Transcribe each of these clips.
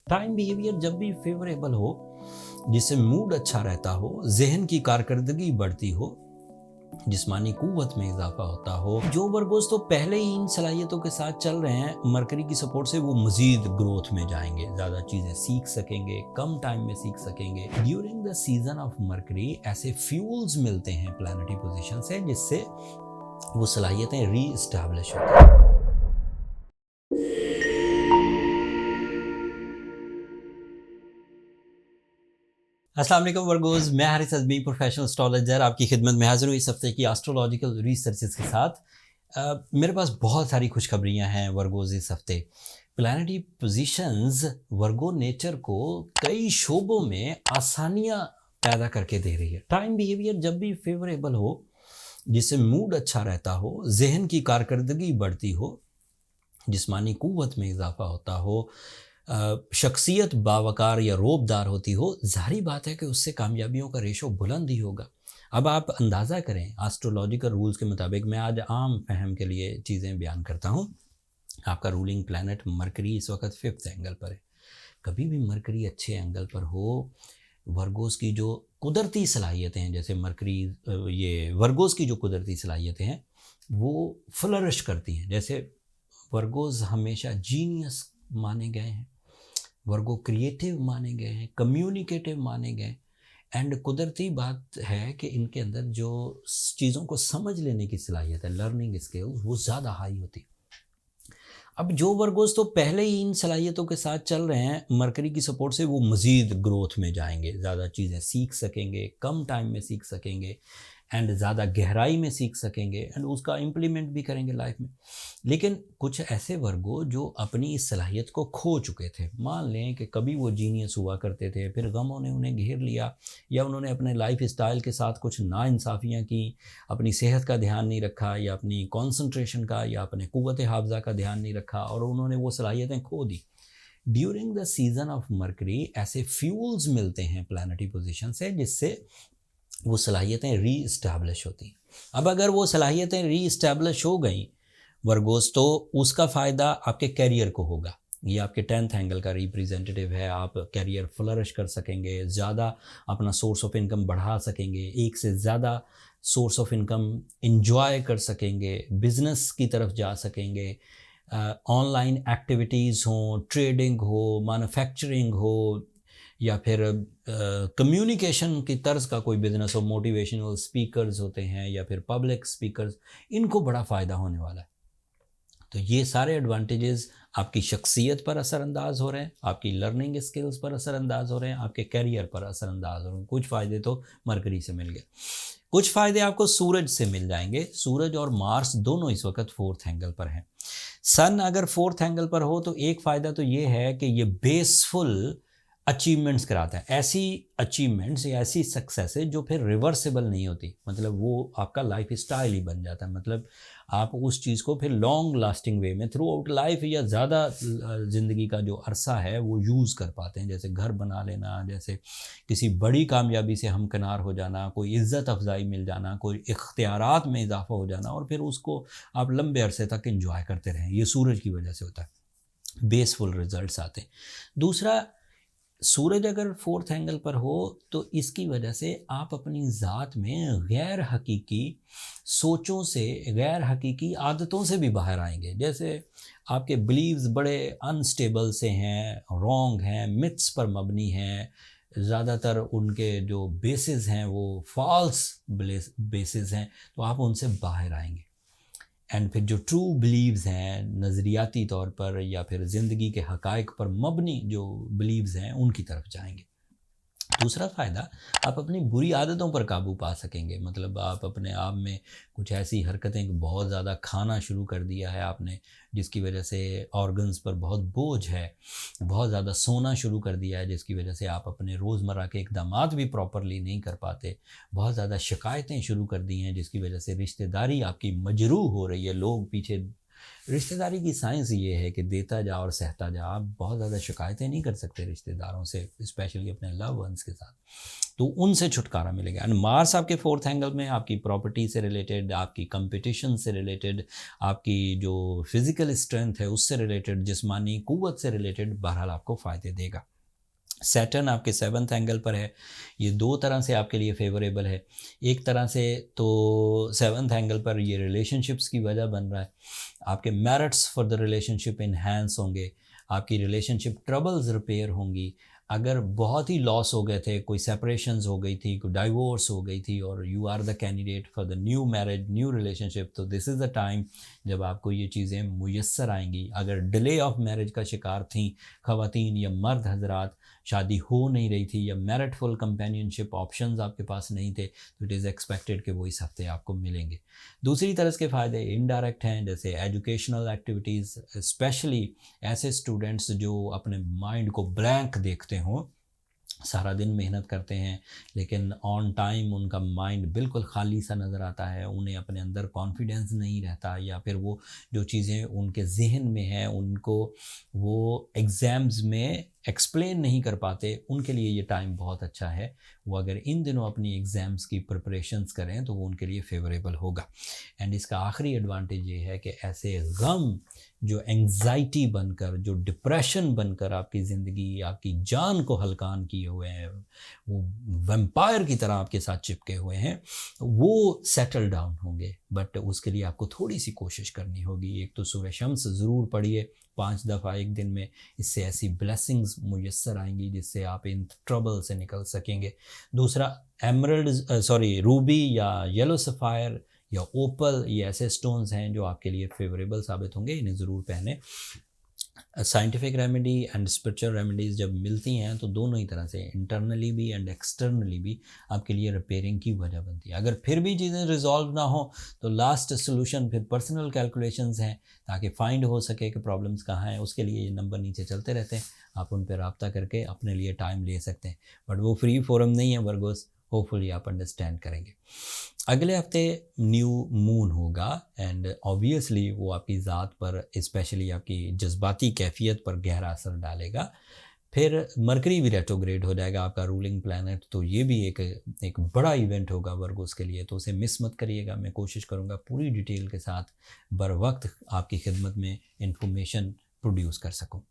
Time behaviour जब भी favourable हो, जिससे मूड अच्छा रहता हो, जहन की कारकर्दगी बढ़ती हो, जिस्मानी कुव्वत में इजाफा होता हो, जो वर्गोस तो पहले ही इन सलाहियतों के साथ चल रहे हैं, मरकरी की सपोर्ट से वो मजीद ग्रोथ में जाएंगे, ज़्यादा चीज़ें सीख सकेंगे, कम टाइम में सीख सकेंगे। During the season of Mercury ऐसे फ्यूल्स मिलते हैं प्लानिटरी पोजीशन से, जिससे वो सलाहियतें री इस्टेब्लिश होती हैं। अस्सलाम वालेकुम वर्गोज़, मैं हारिस अज़मी प्रोफेशनल एस्ट्रोलॉजर आपकी खिदमत में हाजिर हूँ इस हफ्ते की एस्ट्रोलॉजिकल रिसर्चेस के साथ। मेरे पास बहुत सारी खुशखबरियाँ हैं वर्गोज़ इस हफ्ते। प्लानिटरी पोजीशंस वर्गो नेचर को कई शोबों में आसानियाँ पैदा करके दे रही है। टाइम बिहेवियर जब भी फेवरेबल हो, जिससे मूड अच्छा रहता हो, जहन की कारकर्दगी बढ़ती हो, जिस्मानी कुव्वत में इजाफा होता हो, शख्सियत बावकार या रोबदार होती हो, ज़ाहिर बात है कि उससे कामयाबियों का रेशो बुलंद ही होगा। अब आप अंदाज़ा करें, एस्ट्रोलॉजिकल रूल्स के मुताबिक मैं आज आम फहम के लिए चीज़ें बयान करता हूँ। आपका रूलिंग प्लैनेट मरकरी इस वक्त 5th एंगल पर है। कभी भी मरकरी अच्छे एंगल पर हो, वर्गोस की जो कुदरती सलाहियतें हैं, जैसे मरकरी ये वर्गोस की जो कुदरती सलाहियतें हैं वो फ्लरिश करती हैं। जैसे वर्गोस हमेशा जीनियस माने गए हैं, वर्गो क्रिएटिव माने गए हैं, कम्युनिकेटिव माने गए। एंड कुदरती बात है कि इनके अंदर जो चीज़ों को समझ लेने की सलाहियत है, लर्निंग स्किल्स, वो ज़्यादा हाई होती है। अब जो वर्गोस तो पहले ही इन सलाहियतों के साथ चल रहे हैं, मरकरी की सपोर्ट से वो मज़ीद ग्रोथ में जाएंगे, ज़्यादा चीज़ें सीख सकेंगे, कम टाइम में सीख सकेंगे एंड ज़्यादा गहराई में सीख सकेंगे एंड उसका इम्प्लीमेंट भी करेंगे लाइफ में। लेकिन कुछ ऐसे वर्गो जो अपनी इस सलाहियत को खो चुके थे, मान लें कि कभी वो जीनियस हुआ करते थे, फिर गमों ने उन्हें घेर लिया या उन्होंने अपने लाइफ स्टाइल के साथ कुछ नाइंसाफ़ियाँ की, अपनी सेहत का ध्यान नहीं रखा या अपनी कंसंट्रेशन का या अपने कुव्वत हाफ़ज़ा का ध्यान नहीं रखा और उन्होंने वो सलाहियतें खो दी। During the season of Mercury ऐसे फ्यूल्स मिलते हैं प्लानिटरी पोजीशन से, जिससे वो सलाहियतें री इस्टेब्लिश होती हैं। अब अगर वो सलाहियतें री इस्टेब्लिश हो गई वर्गोस, तो उसका फ़ायदा आपके कैरियर को होगा। ये आपके 10th एंगल का रिप्रेजेंटेटिव है। आप कैरियर फ्लरिश कर सकेंगे, ज़्यादा अपना सोर्स ऑफ इनकम बढ़ा सकेंगे, एक से ज़्यादा सोर्स ऑफ इनकम इंजॉय कर सकेंगे, बिजनेस की तरफ जा सकेंगे, ऑनलाइन एक्टिविटीज़ हों, ट्रेडिंग हो, मैन्युफैक्चरिंग हो या फिर कम्युनिकेशन की तर्ज का कोई बिजनेस हो, मोटिवेशनल स्पीकर्स होते हैं या फिर पब्लिक स्पीकर्स, इनको बड़ा फ़ायदा होने वाला है। तो ये सारे एडवांटेजेस आपकी शख्सियत पर असरअंदाज हो रहे हैं, आपकी लर्निंग स्किल्स पर असरअंदाज हो रहे हैं, आपके कैरियर पर असरअंदाज हो रहे हैं। कुछ फ़ायदे तो मरकरी से मिल गए, कुछ फ़ायदे आपको सूरज से मिल जाएंगे। सूरज और मार्स दोनों इस वक्त 4th एंगल पर हैं। सन अगर 4th एंगल पर हो तो एक फ़ायदा तो ये है कि ये बेसफुल अचीवमेंट्स कराता है, ऐसी अचीवमेंट्स या ऐसी सक्सेसेस जो फिर रिवर्सिबल नहीं होती। मतलब वो आपका लाइफ स्टाइल ही बन जाता है। मतलब आप उस चीज़ को फिर लॉन्ग लास्टिंग वे में थ्रू आउट लाइफ या ज़्यादा ज़िंदगी का जो अरसा है वो यूज़ कर पाते हैं। जैसे घर बना लेना, जैसे किसी बड़ी कामयाबी से हमकिनार हो जाना, कोई इज़्ज़त अफजाई मिल जाना, कोई इख्तियारात में इजाफा हो जाना और फिर उसको आप लंबे अरसे तक इंजॉय करते रहें। ये सूरज की वजह से होता है, बेसफुल रिजल्ट्स आते हैं। दूसरा, सूरज अगर 4th एंगल पर हो तो इसकी वजह से आप अपनी ज़ात में गैर हकीकी सोचों से, गैर हकीकी आदतों से भी बाहर आएंगे। जैसे आपके बिलीव्स बड़े अनस्टेबल से हैं, रॉन्ग हैं, मिथ्स पर मबनी हैं, ज़्यादातर उनके जो बेसिस हैं वो फॉल्स बेसिस हैं, तो आप उनसे बाहर आएंगे। एंड फिर जो ट्रू बिलीव्स हैं, नज़रियाती तौर पर या फिर ज़िंदगी के हक़ाइक़ पर मबनी जो बिलीव्स हैं, उनकी तरफ जाएंगे। दूसरा फ़ायदा, आप अपनी बुरी आदतों पर काबू पा सकेंगे। मतलब आप अपने आप में कुछ ऐसी हरकतें, बहुत ज़्यादा खाना शुरू कर दिया है आपने जिसकी वजह से ऑर्गन्स पर बहुत बोझ है, बहुत ज़्यादा सोना शुरू कर दिया है जिसकी वजह से आप अपने रोज़मर्रा के इक़दामात भी प्रॉपरली नहीं कर पाते, बहुत ज़्यादा शिकायतें शुरू कर दी हैं जिसकी वजह से रिश्तेदारी आपकी मजरूह हो रही है। लोग पीछे, रिश्तेदारी की साइंस ये है कि देता जा और सहता जा। आप बहुत ज़्यादा शिकायतें नहीं कर सकते रिश्तेदारों से, स्पेशली अपने लव वंस के साथ। तो उनसे छुटकारा मिलेगा। एंड मार्स आपके 4th एंगल में आपकी प्रॉपर्टी से रिलेटेड, आपकी कंपटीशन से रिलेटेड, आपकी जो फिज़िकल स्ट्रेंथ है उससे रिलेटेड, जिस्मानी क़ुव्वत से रिलेटेड बहरहाल आपको फ़ायदे देगा। सैटर्न आपके 7th एंगल पर है। ये दो तरह से आपके लिए फेवरेबल है। एक तरह से तो 7th एंगल पर ये रिलेशनशिप्स की वजह बन रहा है। आपके merits for the relationship enhance होंगे, आपकी रिलेशनशिप ट्रबल्स रिपेयर होंगी। अगर बहुत ही लॉस हो गए थे, कोई सेपरेशंस हो गई थी, कोई डाइवोर्स हो गई थी, और you are the candidate for the new marriage, new relationship, तो दिस इज़ द टाइम जब आपको ये चीज़ें मुयस्सर आएंगी। अगर डिले ऑफ मैरिज का शिकार थी ख़वातीन या मर्द हजरात, शादी हो नहीं रही थी या मैरिटफुल कंपेनियनशिप ऑप्शंस आपके पास नहीं थे, तो इट इज़ एक्सपेक्टेड कि वो इस हफ्ते आपको मिलेंगे। दूसरी तरह के फ़ायदे इनडायरेक्ट हैं, जैसे एजुकेशनल एक्टिविटीज़, स्पेशली ऐसे स्टूडेंट्स जो अपने माइंड को ब्लैंक देखते हों, सारा दिन मेहनत करते हैं लेकिन ऑन टाइम उनका माइंड बिल्कुल खाली सा नज़र आता है, उन्हें अपने अंदर कॉन्फिडेंस नहीं रहता, या फिर वो जो चीज़ें उनके जहन में हैं उनको वो एग्ज़ाम्स में एक्सप्लेन नहीं कर पाते, उनके लिए ये टाइम बहुत अच्छा है। वो अगर इन दिनों अपनी एग्ज़ाम्स की प्रिपरेशंस करें तो वो उनके लिए फेवरेबल होगा। एंड इसका आखिरी एडवांटेज ये है कि ऐसे गम जो एंग्जाइटी बनकर, जो डिप्रेशन बनकर आपकी ज़िंदगी, आपकी जान को हलकान किए हुए हैं, वो वैम्पायर की तरह आपके साथ चिपके हुए हैं, वो सेटल डाउन होंगे। बट उसके लिए आपको थोड़ी सी कोशिश करनी होगी। एक तो सूरह शम्स ज़रूर पढ़िए 5 दफ़ा एक दिन में, इससे ऐसी ब्लेसिंग्स मुयस्सर आएंगी जिससे आप इन ट्रबल से निकल सकेंगे। दूसरा रूबी या येलो सफ़ायर या ओपल, ये ऐसे स्टोन्स हैं जो आपके लिए फेवरेबल साबित होंगे, इन्हें ज़रूर पहने। Scientific remedy and spiritual remedies जब मिलती हैं तो दोनों ही तरह से, इंटरनली भी एंड एक्सटर्नली भी, आपके लिए रिपेयरिंग की वजह बनती है। अगर फिर भी चीज़ें रिजॉल्व ना हो तो लास्ट सोल्यूशन फिर पर्सनल कैलकुलेशंस हैं, ताकि फाइंड हो सके कि प्रॉब्लम्स कहाँ हैं। उसके लिए ये नंबर नीचे चलते रहते हैं, आप उन पर रब्ता करके अपने लिए टाइम ले सकते हैं। बट वो फ्री फोरम नहीं है वर्गोस, होपफुली आप अंडरस्टैंड करेंगे। अगले हफ्ते न्यू मून होगा एंड ऑब्वियसली वो आपकी ज़ात पर, स्पेशली आपकी जज्बाती कैफियत पर गहरा असर डालेगा। फिर मरकरी भी रेट्रोग्रेड हो जाएगा, आपका रूलिंग प्लैनेट, तो ये भी एक बड़ा इवेंट होगा वर्गोस के लिए, तो उसे मिस मत करिएगा। मैं कोशिश करूँगा पूरी डिटेल के साथ बर वक्त आपकी खिदमत में इंफॉर्मेशन प्रोड्यूस कर सकूँ।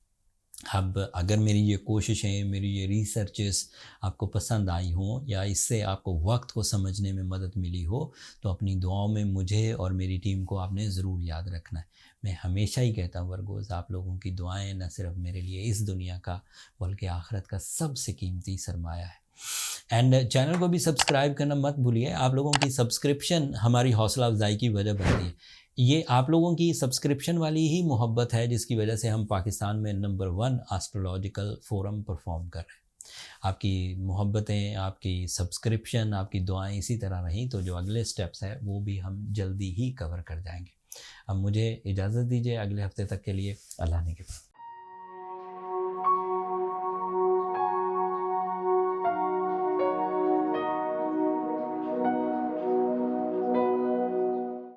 अब अगर मेरी ये कोशिशें, मेरी ये रिसर्चेस आपको पसंद आई हों या इससे आपको वक्त को समझने में मदद मिली हो, तो अपनी दुआओं में मुझे और मेरी टीम को आपने ज़रूर याद रखना है। मैं हमेशा ही कहता हूँ वर्गोज़, आप लोगों की दुआएं न सिर्फ मेरे लिए इस दुनिया का बल्कि आखिरत का सबसे कीमती सरमाया है। एंड चैनल को भी सब्सक्राइब करना मत भूलिए। आप लोगों की सब्सक्रिप्शन हमारी हौसला अफजाई की वजह बनती है। ये आप लोगों की सब्सक्रिप्शन वाली ही मोहब्बत है जिसकी वजह से हम पाकिस्तान में नंबर 1 एस्ट्रोलॉजिकल फोरम परफॉर्म कर रहे हैं। आपकी मोहब्बतें, आपकी सब्सक्रिप्शन, आपकी दुआएं इसी तरह रहीं तो जो अगले स्टेप्स है वो भी हम जल्दी ही कवर कर जाएंगे। अब मुझे इजाज़त दीजिए अगले हफ्ते तक के लिए। अल्लाह ने के